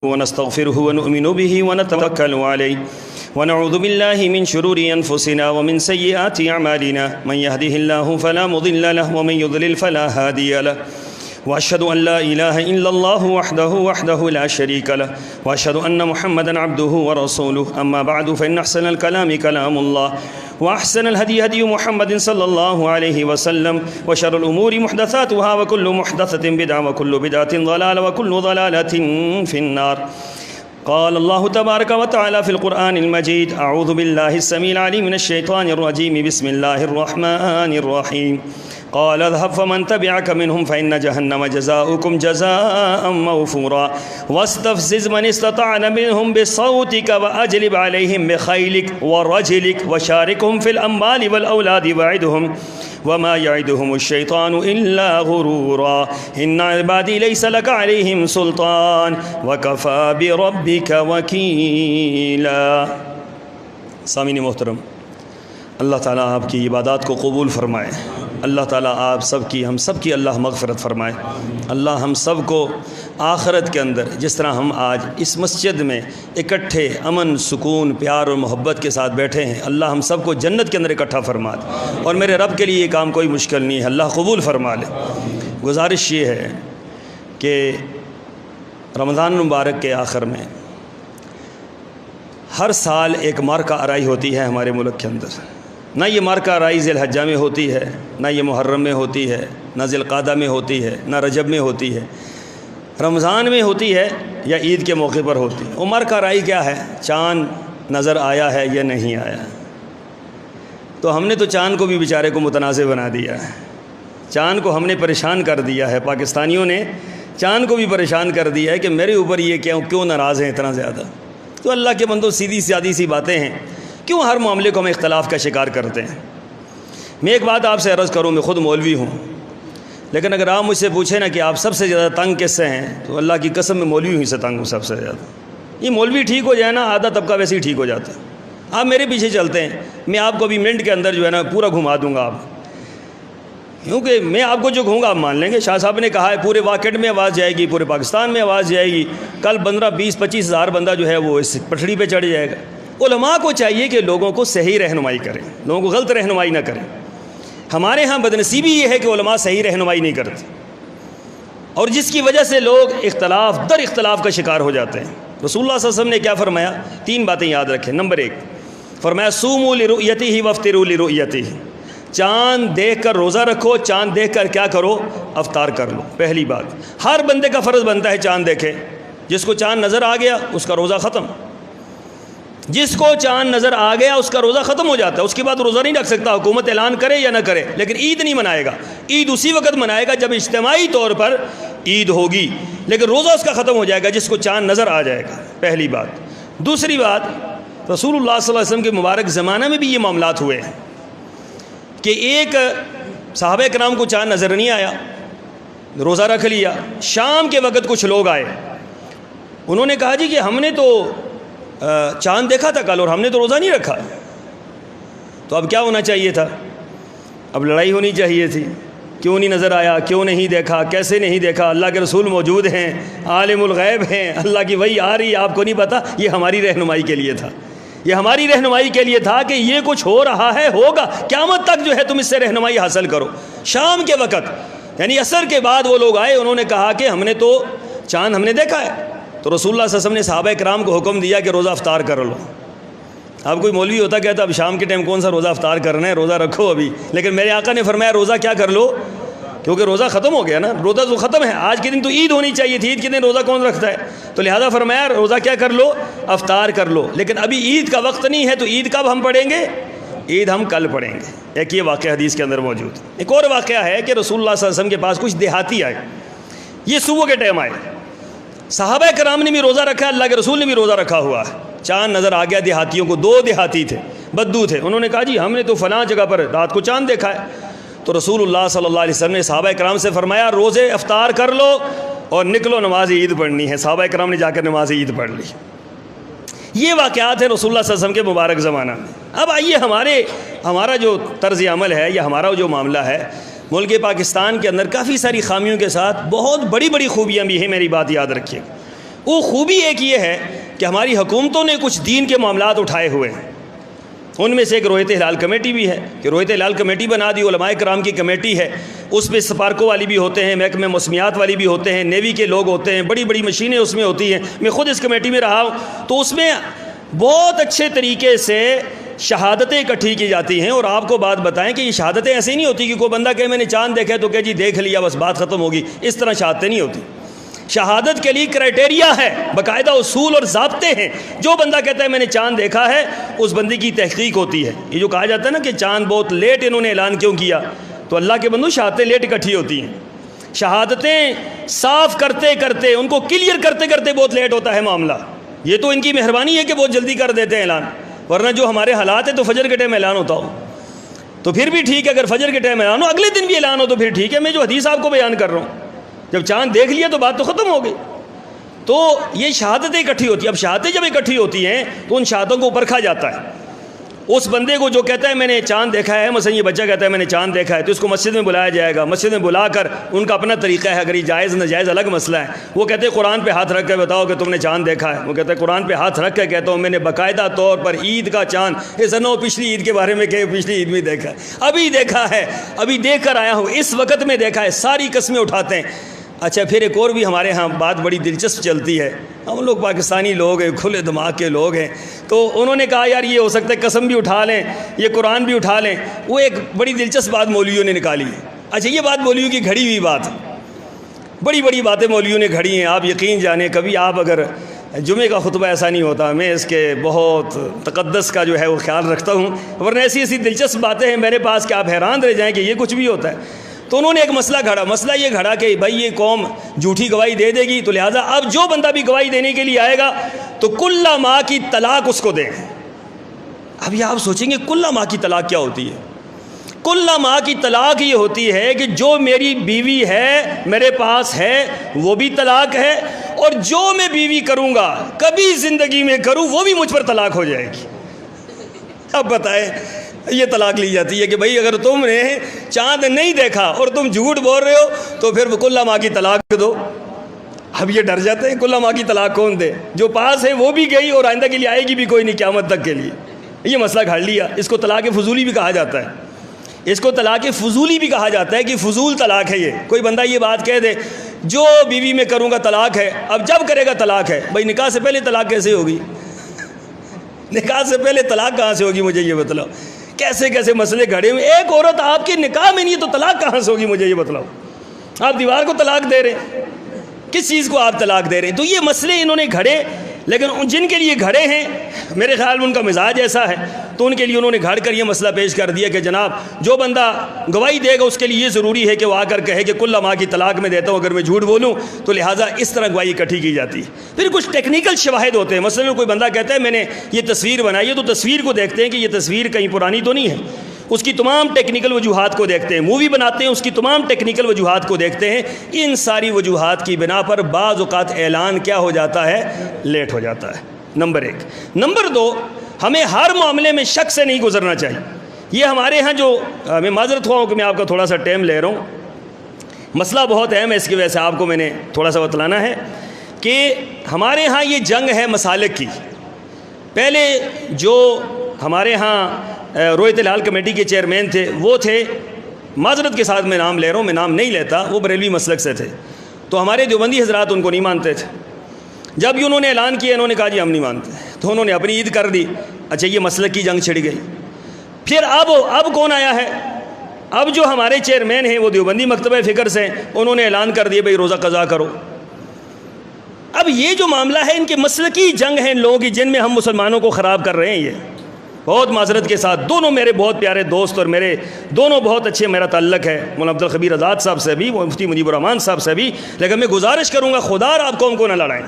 ونستغفره ونؤمن به ونتوكل عليه ونعوذ بالله من شرور أنفسنا ومن سيئات أعمالنا من يهده الله فلا مضل له ومن يضلل فلا هادي له وأشهد أن لا إله إلا الله وحده لا شريك له وأشهد أن محمدا عبده ورسوله أما بعد فإن أحسن الكلام كلام الله وأحسن الهدي هدي محمد صلى الله عليه وسلم وشر الأمور محدثاتها وكل محدثة بدعة وكل بدعة ضلالة وكل ضلالة في النار. قال الله تبارك وتعالى في القرآن المجيد: أعوذ بالله السميع العليم من الشيطان الرجيم بسم الله الرحمن الرحيم. قال اذهب فمن تبعك منهم فإن جهنم جزاؤكم جزاء موفورا واستفزز من استطعت منهم بصوتك وأجلب عليهم بخيلك ورجلك وشاركهم في الأموال والأولاد وعدهم وما يعدهم الشيطان إلا غرورا إن عبادي ليس لك عليهم سلطان وكفى بربك وكيلا. سامعین محترم، اللہ تعالیٰ آپ کی عبادات کو قبول فرمائے. اللہ تعالیٰ آپ سب کی ہم سب کی اللہ مغفرت فرمائے. اللہ ہم سب کو آخرت کے اندر جس طرح ہم آج اس مسجد میں اکٹھے امن سکون پیار اور محبت کے ساتھ بیٹھے ہیں، اللہ ہم سب کو جنت کے اندر اکٹھا فرما دے. اور میرے رب کے لیے یہ کام کوئی مشکل نہیں ہے، اللہ قبول فرما لے. گزارش یہ ہے کہ رمضان المبارک کے آخر میں ہر سال ایک مارکہ آرائی ہوتی ہے ہمارے ملک کے اندر. نہ یہ مارکہ آرائی ذی الحجہ میں ہوتی ہے، نہ یہ محرم میں ہوتی ہے، نہ ذی القعدہ میں ہوتی ہے، نہ رجب میں ہوتی ہے. رمضان میں ہوتی ہے یا عید کے موقع پر ہوتی ہے. وہ مارکہ آرائی کیا ہے؟ چاند نظر آیا ہے یا نہیں آیا. تو ہم نے تو چاند کو بھی بیچارے کو متنازع بنا دیا ہے. چاند کو ہم نے پریشان کر دیا ہے. پاکستانیوں نے چاند کو بھی پریشان کر دیا ہے کہ میرے اوپر یہ کیوں ناراض ہیں اتنا زیادہ. تو اللہ کے بندوں، سیدھی سادی سی باتیں ہیں، کیوں ہر معاملے کو ہم اختلاف کا شکار کرتے ہیں؟ میں ایک بات آپ سے عرض کروں، میں خود مولوی ہوں، لیکن اگر آپ مجھ سے پوچھیں نا کہ آپ سب سے زیادہ تنگ کس سے ہیں، تو اللہ کی قسم میں مولوی ہی سے تنگ ہوں سب سے زیادہ. یہ مولوی ٹھیک ہو جائے نا، آدھا طبقہ ویسے ہی ٹھیک ہو جاتا ہے. آپ میرے پیچھے چلتے ہیں، میں آپ کو ابھی منٹ کے اندر جو ہے نا پورا گھما دوں گا. آپ کیونکہ میں آپ کو جو کہوں گا آپ مان لیں گے. شاہ صاحب نے کہا ہے پورے واقعے میں آواز جائے گی، پورے پاکستان میں آواز جائے گی. کل 15-20-25 ہزار بندہ جو ہے وہ اس پٹڑی پہ چڑھ جائے گا. علماء کو چاہیے کہ لوگوں کو صحیح رہنمائی کریں، لوگوں کو غلط رہنمائی نہ کریں. ہمارے ہاں بدنصیبی یہ ہے کہ علماء صحیح رہنمائی نہیں کرتے، اور جس کی وجہ سے لوگ اختلاف کا شکار ہو جاتے ہیں. رسول اللہ صلی اللہ علیہ وسلم نے کیا فرمایا؟ 3 باتیں یاد رکھیں. نمبر 1 فرمایا صوموا لرؤیتہ وافطروا لرؤیتہ. چاند دیکھ کر روزہ رکھو، چاند دیکھ کر کیا کرو؟ افطار کر لو. پہلی بات، ہر بندے کا فرض بنتا ہے چاند دیکھے. جس کو چاند نظر آ گیا اس کا روزہ ختم. جس کو چاند نظر آ گیا اس کا روزہ ختم ہو جاتا ہے. اس کے بعد روزہ نہیں رکھ سکتا، حکومت اعلان کرے یا نہ کرے. لیکن عید نہیں منائے گا. عید اسی وقت منائے گا جب اجتماعی طور پر عید ہوگی، لیکن روزہ اس کا ختم ہو جائے گا جس کو چاند نظر آ جائے گا. پہلی بات. دوسری بات، رسول اللہ صلی اللہ علیہ وسلم کے مبارک زمانہ میں بھی یہ معاملات ہوئے ہیں کہ ایک صحابہ کرام کو چاند نظر نہیں آیا، روزہ رکھ لیا. شام کے وقت کچھ لوگ آئے، انہوں نے کہا جی کہ ہم نے تو چاند دیکھا تھا کل اور ہم نے تو روزہ نہیں رکھا. تو اب کیا ہونا چاہیے تھا؟ اب لڑائی ہونی چاہیے تھی. کیوں نہیں نظر آیا؟ کیوں نہیں دیکھا؟ کیسے نہیں دیکھا؟ اللہ کے رسول موجود ہیں، عالم الغیب ہیں، اللہ کی وحی آ رہی ہے، آپ کو نہیں پتہ. یہ ہماری رہنمائی کے لیے تھا، یہ ہماری رہنمائی کے لیے تھا کہ یہ کچھ ہو رہا ہے، ہوگا قیامت تک جو ہے تم اس سے رہنمائی حاصل کرو. شام کے وقت یعنی عصر کے بعد وہ لوگ آئے، انہوں نے کہا کہ ہم نے تو چاند ہم نے دیکھا ہے. تو رسول اللہ صلی اللہ علیہ وسلم نے صحابہ کرام کو حکم دیا کہ روزہ افطار کر لو. اب کوئی مولوی ہوتا کہتا اب شام کے ٹائم کون سا روزہ افطار کرنا ہے، روزہ رکھو ابھی. لیکن میرے آقا نے فرمایا روزہ کیا کر لو، کیونکہ روزہ ختم ہو گیا نا. روزہ تو ختم ہے. آج کے دن تو عید ہونی چاہیے تھی، عید کے دن روزہ کون رکھتا ہے؟ تو لہذا فرمایا روزہ کیا کر لو، افطار کر لو. لیکن ابھی عید کا وقت نہیں ہے، تو عید کب ہم پڑھیں گے؟ عید ہم کل پڑھیں گے. ایک یہ واقعہ حدیث کے اندر موجود. ایک اور واقعہ ہے کہ رسول اللہ صلی اللہ علیہ وسلم کے پاس کچھ دیہاتی آئے. یہ صبح کے ٹائم آئے. صحابہ کرام نے بھی روزہ رکھا، اللہ کے رسول نے بھی روزہ رکھا ہوا ہے. چاند نظر آ گیا دیہاتیوں کو. 2 دیہاتی تھے، بدو تھے. انہوں نے کہا جی ہم نے تو فلاں جگہ پر رات کو چاند دیکھا ہے. تو رسول اللہ صلی اللہ علیہ وسلم نے صحابہ کرام سے فرمایا روزے افطار کر لو اور نکلو، نماز عید پڑھنی ہے. صحابہ کرام نے جا کر نماز عید پڑھ لی. یہ واقعات ہیں رسول اللہ صلی اللہ علیہ وسلم کے مبارک زمانہ میں. اب آئیے ہمارا جو طرز عمل ہے یا ہمارا جو معاملہ ہے، ملک پاکستان کے اندر کافی ساری خامیوں کے ساتھ بہت بڑی بڑی خوبیاں بھی ہیں. میری بات یاد رکھیے. وہ خوبی ایک یہ ہے کہ ہماری حکومتوں نے کچھ دین کے معاملات اٹھائے ہوئے ہیں، ان میں سے ایک رویت ہلال کمیٹی بھی ہے کہ رویت ہلال کمیٹی بنا دی، علماء کرام کی کمیٹی ہے، اس میں سپارکو والی بھی ہوتے ہیں، محکمہ موسمیات والی بھی ہوتے ہیں، نیوی کے لوگ ہوتے ہیں، بڑی بڑی مشینیں اس میں ہوتی ہیں، میں خود اس کمیٹی میں رہا ہوں، تو اس میں بہت اچھے طریقے سے شہادتیں اکٹھی کی جاتی ہیں۔ اور آپ کو بات بتائیں کہ یہ شہادتیں ایسی نہیں ہوتی کہ کوئی بندہ کہے میں نے چاند دیکھا ہے تو کہ جی دیکھ لیا بس بات ختم ہوگی، اس طرح شہادتیں نہیں ہوتی۔ شہادت کے لیے کرائٹیریا ہے، باقاعدہ اصول اور ضابطے ہیں۔ جو بندہ کہتا ہے میں نے چاند دیکھا ہے، اس بندے کی تحقیق ہوتی ہے۔ یہ جو کہا جاتا ہے نا کہ چاند بہت لیٹ انہوں نے اعلان کیوں کیا، تو اللہ کے بندو شہادتیں لیٹ اکٹھی ہوتی ہیں۔ شہادتیں صاف کرتے کرتے، ان کو کلیئر کرتے کرتے بہت لیٹ ہوتا ہے معاملہ۔ یہ تو ان کی مہربانی ہے کہ بہت جلدی کر دیتے ہیں اعلان، ورنہ جو ہمارے حالات ہیں تو فجر کے ٹائم اعلان ہوتا ہو تو پھر بھی ٹھیک ہے، اگر فجر کے ٹائم اعلان ہو اگلے دن بھی اعلان ہو تو پھر ٹھیک ہے۔ میں جو حدیث آپ کو بیان کر رہا ہوں، جب چاند دیکھ لیا تو بات تو ختم ہو گئی۔ تو یہ شہادتیں اکٹھی ہوتی ہیں۔ اب شہادتیں جب اکٹھی ہوتی ہیں تو ان شہادتوں کو پرکھا جاتا ہے۔ اس بندے کو جو کہتا ہے میں نے چاند دیکھا ہے، مثلا یہ بچہ کہتا ہے میں نے چاند دیکھا ہے، تو اس کو مسجد میں بلایا جائے گا۔ مسجد میں بلا کر ان کا اپنا طریقہ ہے، اگر یہ جائز ناجائز الگ مسئلہ ہے۔ وہ کہتے ہیں قرآن پہ ہاتھ رکھ کے بتاؤ کہ تم نے چاند دیکھا ہے۔ وہ کہتا ہے قرآن پہ ہاتھ رکھ کے کہتا ہوں میں نے باقاعدہ طور پر عید کا چاند، ایسا نہ ہو پچھلی عید کے بارے میں کہ پچھلی عید میں دیکھا ہے، ابھی دیکھا ہے، ابھی دیکھ کر آیا ہوں، اس وقت میں دیکھا ہے، ساری قسمیں اٹھاتے ہیں۔ اچھا پھر ایک اور بھی ہمارے ہاں بات بڑی دلچسپ چلتی ہے، ہم لوگ پاکستانی لوگ ہیں، کھلے دماغ کے لوگ ہیں، تو انہوں نے کہا یار یہ ہو سکتا ہے قسم بھی اٹھا لیں، یہ قرآن بھی اٹھا لیں۔ وہ ایک بڑی دلچسپ بات مولویوں نے نکالی ہے۔ اچھا یہ بات مولویوں کی گھڑی ہوئی بات، بڑی بڑی باتیں مولویوں نے گھڑی ہیں، آپ یقین جانیں کبھی آپ اگر جمعے کا خطبہ ایسا نہیں ہوتا، میں اس کے بہت تقدس کا جو ہے وہ خیال رکھتا ہوں، ورنہ ایسی ایسی دلچسپ باتیں ہیں میرے پاس کہ آپ حیران رہ جائیں کہ یہ کچھ بھی ہوتا ہے۔ تو انہوں نے ایک مسئلہ گھڑا، مسئلہ یہ گھڑا کہ بھائی یہ قوم جھوٹی گواہی دے دے گی، تو لہٰذا اب جو بندہ بھی گواہی دینے کے لیے آئے گا تو کل ماہ کی طلاق اس کو دیں۔ اب یہ آپ سوچیں گے کل ماہ کی طلاق کیا ہوتی ہے؟ کل ماہ کی طلاق یہ ہوتی ہے کہ جو میری بیوی ہے میرے پاس ہے وہ بھی طلاق ہے، اور جو میں بیوی کروں گا کبھی زندگی میں کروں وہ بھی مجھ پر طلاق ہو جائے گی۔ اب بتائیں یہ طلاق لی جاتی ہے کہ بھائی اگر تم نے چاند نہیں دیکھا اور تم جھوٹ بول رہے ہو تو پھر کل ماہ کی طلاق دو۔ اب یہ ڈر جاتے ہیں کل ماہ کی طلاق کون دے، جو پاس ہے وہ بھی گئی اور آئندہ کے لیے آئے گی بھی کوئی نہیں قیامت تک کے لیے۔ یہ مسئلہ گھڑ لیا، اس کو طلاق فضولی بھی کہا جاتا ہے۔ اس کو طلاق فضولی بھی کہا جاتا ہے کہ فضول طلاق ہے یہ۔ کوئی بندہ یہ بات کہہ دے جو بیوی میں کروں گا طلاق ہے، اب جب کرے گا طلاق ہے، بھائی نکاح سے پہلے طلاق کیسے ہوگی؟ نکاح سے پہلے طلاق کہاں سے ہوگی مجھے یہ بتلاؤ؟ کیسے کیسے مسئلے گھڑے ہوئے، ایک عورت آپ کے نکاح میں نہیں ہے تو طلاق کہاں سے ہوگی مجھے یہ بتلاؤ؟ آپ دیوار کو طلاق دے رہے ہیں، کس چیز کو آپ طلاق دے رہے ہیں؟ تو یہ مسئلے انہوں نے گھڑے، لیکن جن کے لیے گھڑے ہیں میرے خیال میں ان کا مزاج ایسا ہے تو ان کے لیے انہوں نے گھڑ کر یہ مسئلہ پیش کر دیا کہ جناب جو بندہ گواہی دے گا اس کے لیے یہ ضروری ہے کہ وہ آ کر کہے کہ کل ماہ کی طلاق میں دیتا ہوں اگر میں جھوٹ بولوں، تو لہٰذا اس طرح گواہی اکٹھی کی جاتی ہے۔ پھر کچھ ٹیکنیکل شواہد ہوتے ہیں، مثلا کوئی بندہ کہتا ہے میں نے یہ تصویر بنائی ہے، تو تصویر کو دیکھتے ہیں کہ یہ تصویر کہیں پرانی تو نہیں ہے، اس کی تمام ٹیکنیکل وجوہات کو دیکھتے ہیں۔ مووی بناتے ہیں، اس کی تمام ٹیکنیکل وجوہات کو دیکھتے ہیں۔ ان ساری وجوہات کی بنا پر بعض اوقات اعلان کیا ہو جاتا ہے؟ لیٹ ہو جاتا ہے۔ نمبر ایک۔ نمبر دو، ہمیں ہر معاملے میں شک سے نہیں گزرنا چاہیے۔ یہ ہمارے ہاں جو میں معذرت ہوا ہوں کہ میں آپ کا تھوڑا سا ٹائم لے رہا ہوں، مسئلہ بہت اہم ہے، اس کی وجہ سے آپ کو میں نے تھوڑا سا بتلانا ہے کہ ہمارے ہاں یہ جنگ ہے مسالک کی۔ پہلے جو ہمارے ہاں رویت ہلال کمیٹی کے چیئرمین تھے وہ تھے، معذرت کے ساتھ میں نام لے رہا ہوں، میں نام نہیں لیتا، وہ بریلوی مسلک سے تھے، تو ہمارے دیوبندی حضرات ان کو نہیں مانتے تھے۔ جب بھی انہوں نے اعلان کیا انہوں نے کہا جی ہم نہیں مانتے، تو انہوں نے اپنی عید کر دی۔ اچھا یہ مسلک کی جنگ چھڑ گئی۔ پھر اب کون آیا ہے؟ اب جو ہمارے چیئرمین ہیں وہ دیوبندی مکتبہ فکر سے، انہوں نے اعلان کر دیا بھائی روزہ قضا کرو۔ اب یہ جو معاملہ ہے ان کے مسلکی جنگ ہے ان لوگوں کی، جن میں ہم مسلمانوں کو خراب کر رہے ہیں۔ یہ بہت معذرت کے ساتھ، دونوں میرے بہت پیارے دوست اور میرے دونوں بہت اچھے میرا تعلق ہے، مولانا عبدالخبیر آزاد صاحب سے بھی، مفتی مجیب الرحمان صاحب سے بھی، لیکن میں گزارش کروں گا خدا آپ قوم کو نہ لڑائیں۔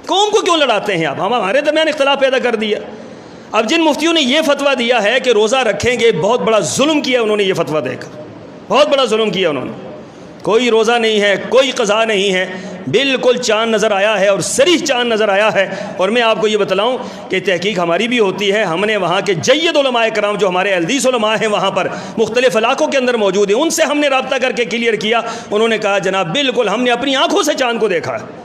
قوم کو کیوں لڑاتے ہیں آپ؟ ہمارے درمیان اختلاف پیدا کر دیا۔ اب جن مفتیوں نے یہ فتویٰ دیا ہے کہ روزہ رکھیں گے، بہت بڑا ظلم کیا انہوں نے، یہ فتویٰ دے کر بہت بڑا ظلم کیا انہوں نے۔ کوئی روزہ نہیں ہے، کوئی قضا نہیں ہے، بالکل چاند نظر آیا ہے اور صریح چاند نظر آیا ہے۔ اور میں آپ کو یہ بتلاؤں کہ تحقیق ہماری بھی ہوتی ہے، ہم نے وہاں کے جید علماء کرام جو ہمارے الحدیث علماء ہیں وہاں پر مختلف علاقوں کے اندر موجود ہیں، ان سے ہم نے رابطہ کر کے کلیئر کیا، انہوں نے کہا جناب بالکل ہم نے اپنی آنکھوں سے چاند کو دیکھا ہے۔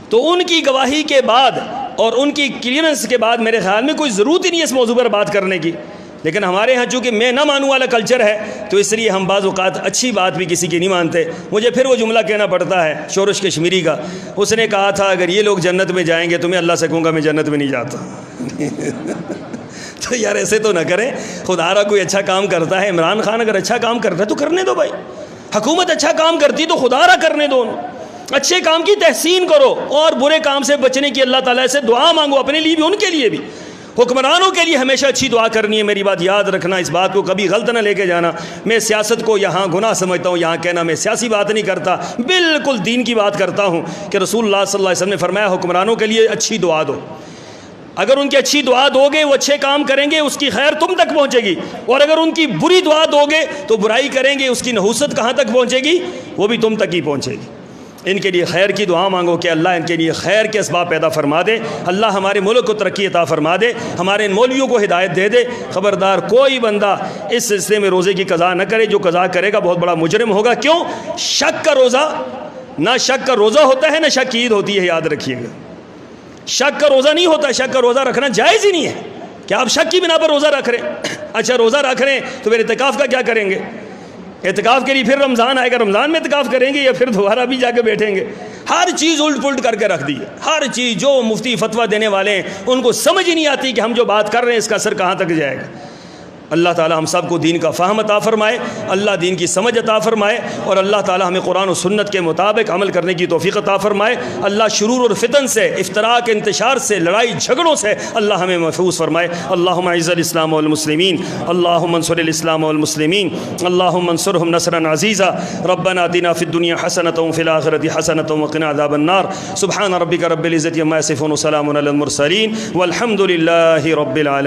تو ان کی گواہی کے بعد اور ان کی کلیئرنس کے بعد میرے خیال میں کوئی ضرورت ہی نہیں ہے اس موضوع پر بات کرنے کی. لیکن ہمارے ہاں چونکہ میں نہ مانوں والا کلچر ہے تو اس لیے ہم بعض اوقات اچھی بات بھی کسی کی نہیں مانتے. مجھے پھر وہ جملہ کہنا پڑتا ہے شورش کشمیری کا. اس نے کہا تھا اگر یہ لوگ جنت میں جائیں گے تو میں اللہ سے کہوں گا میں جنت میں نہیں جاتا. تو یار ایسے تو نہ کریں. خدا را کوئی اچھا کام کرتا ہے, عمران خان اگر اچھا کام کر رہا ہے تو کرنے دو بھائی. حکومت اچھا کام کرتی تو خدا را کرنے دو. اچھے کام کی تحسین کرو اور برے کام سے بچنے کی اللہ تعالیٰ سے دعا مانگو, اپنے لیے بھی ان کے لیے بھی. حکمرانوں کے لیے ہمیشہ اچھی دعا کرنی ہے. میری بات یاد رکھنا, اس بات کو کبھی غلط نہ لے کے جانا. میں سیاست کو یہاں گناہ سمجھتا ہوں, یہاں کہنا میں سیاسی بات نہیں کرتا, بالکل دین کی بات کرتا ہوں کہ رسول اللہ صلی اللہ علیہ وسلم نے فرمایا حکمرانوں کے لیے اچھی دعا دو. اگر ان کی اچھی دعا دو گے وہ اچھے کام کریں گے, اس کی خیر تم تک پہنچے گی. اور اگر ان کی بری دعا دو گے تو برائی کریں گے, اس کی نحوست کہاں تک پہنچے گی, وہ بھی تم تک ہی پہنچے گی. ان کے لیے خیر کی دعا مانگو کہ اللہ ان کے لیے خیر کے اسباب پیدا فرما دے. اللہ ہمارے ملک کو ترقی عطا فرما دے, ہمارے ان مولویوں کو ہدایت دے دے. خبردار کوئی بندہ اس سلسلے میں روزے کی قضا نہ کرے. جو قضا کرے گا بہت بڑا مجرم ہوگا. کیوں؟ شک کا روزہ, نہ شک کا روزہ ہوتا ہے نہ شک کی عید ہوتی ہے, یاد رکھیے گا. شک کا روزہ نہیں ہوتا, شک کا روزہ رکھنا جائز ہی نہیں ہے کہ آپ شک کی بنا پر روزہ رکھ رہے ہیں. اچھا روزہ رکھ رہے ہیں تو پھر اعتکاف کا کیا کریں گے؟ اعتکاف کے لیے پھر رمضان آئے گا, رمضان میں اعتکاف کریں گے یا پھر دوبارہ بھی جا کے بیٹھیں گے؟ ہر چیز الٹ پلٹ کر کے رکھ دی ہے. ہر چیز جو مفتی فتویٰ دینے والے ہیں ان کو سمجھ ہی نہیں آتی کہ ہم جو بات کر رہے ہیں اس کا اثر کہاں تک جائے گا. اللہ تعالی ہم سب کو دین کا فہم عطا فرمائے, اللہ دین کی سمجھ عطا فرمائے, اور اللہ تعالی ہمیں قرآن و سنت کے مطابق عمل کرنے کی توفیق عطا فرمائے. اللہ شرور اور فتن سے, افتراء انتشار سے, لڑائی جھگڑوں سے اللہ ہمیں محفوظ فرمائے. اللہم اعز الاسلام والمسلمین, اللہم انصر الاسلام والمسلمین, اللہم انصرهم نصرا عزیزا. ربنا آتنا فی الدنیا حسنۃ وفی الآخرۃ حسنۃ وقنا عذاب النار. سبحان ربک رب العزۃ عما یصفون وسلام علی المرسلین والحمد للہ رب العالمین.